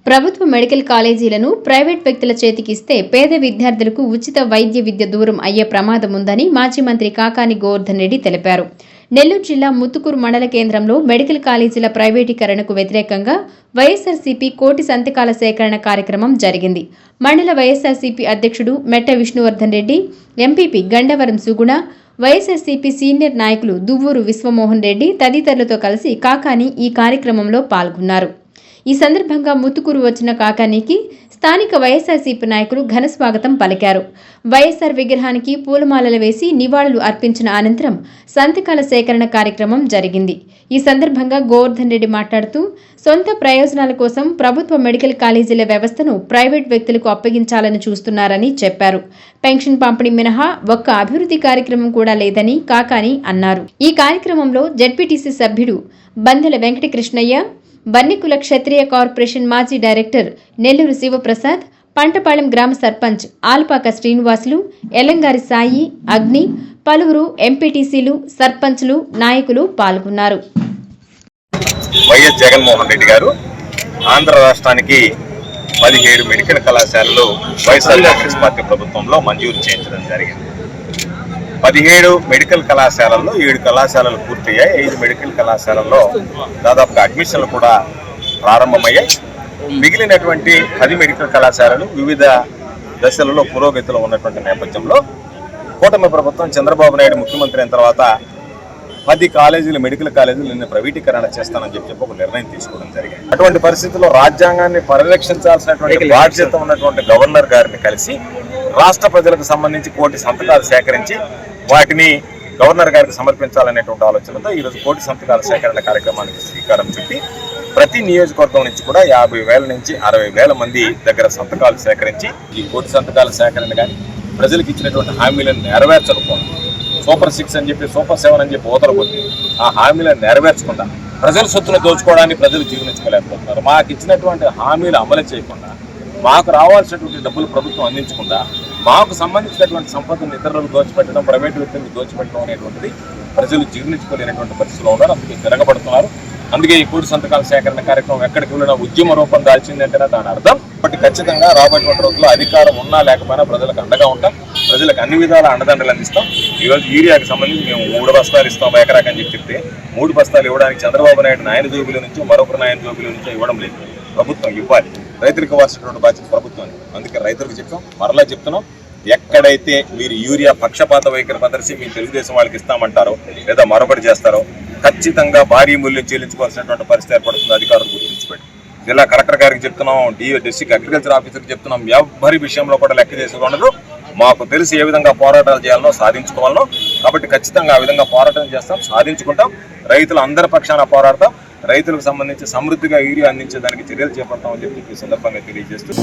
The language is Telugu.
ప్రభుత్వ మెడికల్ కాలేజీలను ప్రైవేట్ వ్యక్తుల చేతికిస్తే పేద విద్యార్థులకు ఉచిత వైద్య విద్య దూరం అయ్యే ప్రమాదం ఉందని మాజీ మంత్రి కాకాని గోవర్ధన్ రెడ్డి తెలిపారు. నెల్లూరు జిల్లా ముత్తుకూరు మండల కేంద్రంలో మెడికల్ కాలేజీల ప్రైవేటీకరణకు వ్యతిరేకంగా వైఎస్ఆర్సీపీ కోటి సంతకాల సేకరణ కార్యక్రమం జరిగింది. మండల వైఎస్ఆర్సీపీ అధ్యక్షుడు మెట్ట విష్ణువర్ధన్ రెడ్డి, ఎంపీపీ గండవరం సుగుణ, వైఎస్ఆర్సీపీ సీనియర్ నాయకులు దువ్వూరు విశ్వమోహన్ రెడ్డి తదితరులతో కలిసి కాకాని ఈ కార్యక్రమంలో పాల్గొన్నారు. ఈ సందర్భంగా ముత్తుకూరు వచ్చిన కాకానికి స్థానిక వైఎస్ఆర్సీపీ నాయకులు ఘన స్వాగతం పలికారు. వైఎస్ఆర్ విగ్రహానికి పూలమాలలు వేసి నివాళులు అర్పించిన అనంతరం సంతకాల సేకరణ కార్యక్రమం జరిగింది. ఈ సందర్భంగా గోవర్ధన్ రెడ్డి మాట్లాడుతూ సొంత ప్రయోజనాల కోసం ప్రభుత్వ మెడికల్ కాలేజీల వ్యవస్థను ప్రైవేట్ వ్యక్తులకు అప్పగించాలని చూస్తున్నారని చెప్పారు. పెన్షన్ పంపిణీ మినహా ఒక్క అభివృద్ధి కార్యక్రమం కూడా లేదని కాకాని అన్నారు. ఈ కార్యక్రమంలో జెడ్పీటీసీ సభ్యుడు బందెల వెంకటకృష్ణయ్య, బన్నికుల క్షత్రియ కార్పొరేషన్ మాజీ డైరెక్టర్ నెల్లూరు శివప్రసాద్, పంటపాలెం గ్రామ సర్పంచ్ ఆల్పాక శ్రీనివాసులు, ఎలంగారి సాయి, అగ్ని, పలువురు ఎంపీటీసీలు, సర్పంచ్లు, నాయకులు పాల్గొన్నారు. వైఎస్ జగన్మోహన్ రెడ్డి గారు ఆంధ్ర రాష్ట్రానికి 17 మెడికల్ కళాశాలలు వైఎస్ఆర్ కాంగ్రెస్ పార్టీ ప్రభుత్వంలో మంజూరు చేయించడం జరిగింది. 17 మెడికల్ కళాశాలల్లో 7 కళాశాలలు పూర్తయ్యాయి. 5 మెడికల్ కళాశాలల్లో దాదాపుగా అడ్మిషన్లు కూడా ప్రారంభమయ్యాయి. మిగిలినటువంటి 10 మెడికల్ కళాశాలలు వివిధ దశలలో పురోగతిలో ఉన్నటువంటి నేపథ్యంలో కూటమి ప్రభుత్వం చంద్రబాబు నాయుడు ముఖ్యమంత్రి అయిన తర్వాత 10 కాలేజీలు మెడికల్ కాలేజీలు నిన్న ప్రైవేటీకరణ చేస్తానని చెప్పి ఒక నిర్ణయం తీసుకోవడం జరిగింది. అటువంటి పరిస్థితుల్లో రాజ్యాంగాన్ని పరిరక్షించాల్సినటువంటి బాధ్యత ఉన్నటువంటి గవర్నర్ గారిని కలిసి రాష్ట్ర ప్రజలకు సంబంధించి కోటి సంతకాలు సేకరించి వాటిని గవర్నర్ గారికి సమర్పించాలనేటువంటి ఆలోచనతో ఈరోజు కోటి సంతకాల సేకరణ కార్యక్రమానికి శ్రీకారం చుట్టి ప్రతి నియోజకవర్గం నుంచి కూడా 50,000 నుంచి 60,000 మంది దగ్గర సంతకాలు సేకరించి ఈ కోటి సంతకాల సేకరణ కానీ ప్రజలకు ఇచ్చినటువంటి హామీలను నెరవేర్చకపోవడం, సూపర్ 6 అని చెప్పి సూపర్ 7 అని చెప్పి ఊతలు కొట్టి ఆ హామీలను నెరవేర్చకుండా ప్రజల సొత్తును దోచుకోవడానికి ప్రజలు జీవనించుకోలేకపోతున్నారు. మాకు ఇచ్చినటువంటి హామీలు అమలు చేయకుండా, మాకు రావాల్సినటువంటి డబ్బులు ప్రభుత్వం అందించకుండా, మాకు సంబంధించినటువంటి సంపదను ఇతరులకు దోచిపెట్టడం, ప్రైవేటు వ్యక్తులకు దోచిపెట్టడం అనేటువంటిది ప్రజలు జీర్ణించుకోలేనటువంటి పరిస్థితిలో ఉన్నారు. అందుకే తిరగబడుతున్నారు. అందుకే ఈ కోటి సంతకాల సేకరణ కార్యక్రమం ఎక్కడికి వెళ్ళినా ఉద్యమ రూపం దాల్చిందంటేనే దాని అర్థం. కాబట్టి ఖచ్చితంగా రాబోయేటువంటి రోజుల్లో అధికారం ఉన్నా లేకపోయినా ప్రజలకు అండగా ఉంటాం, ప్రజలకు అన్ని విధాల అండదండలు అందిస్తాం. ఈరోజు యూరియాకి సంబంధించి మేము 3 బస్తాలు ఇస్తాం ఎకరాకి అని చెప్తే 3 బస్తాలు ఇవ్వడానికి చంద్రబాబు నాయుడు నాయన జోబుల నుంచి మరొకరు నాయన జోబుల నుంచి ఇవ్వడం లేదు. ప్రభుత్వం ఇవ్వాలి. రైతులకు ఇవ్వాల్సినటువంటి బాధ్యత ప్రభుత్వం. అందుకే రైతులకు చెప్తాం, మరలా చెప్తున్నాం, ఎక్కడైతే మీరు యూరియా పక్షపాత వైఖరి ప్రదర్శి మీ తెలుగుదేశం వాళ్ళకి ఇస్తామంటారో లేదా మరొకటి చేస్తారో ఖచ్చితంగా భారీ మూల్యం చెల్లించుకోవాల్సినటువంటి పరిస్థితి ఏర్పడుతుంది. అధికారులు గుర్తించిపెట్టి జిల్లా కలెక్టర్ గారికి చెప్తున్నాం, డిస్ట్రిక్ట్ అగ్రికల్చర్ ఆఫీసర్కి చెప్తున్నాం, ఎవరి విషయంలో కూడా లెక్క చేసేది ఉండదు. మాకు తెలిసి ఏ విధంగా పోరాటాలు చేయాలనో సాధించుకోవాలనో, కాబట్టి ఖచ్చితంగా ఆ విధంగా పోరాటం చేస్తాం, సాధించుకుంటాం. రైతులు అందరి పక్షాన పోరాడతాం. రైతులకు సంబంధించి సమృద్ధిగా యూరియా అందించేదానికి చర్యలు చేపడతామని చెప్పి ఈ సందర్భంగా తెలియజేస్తూ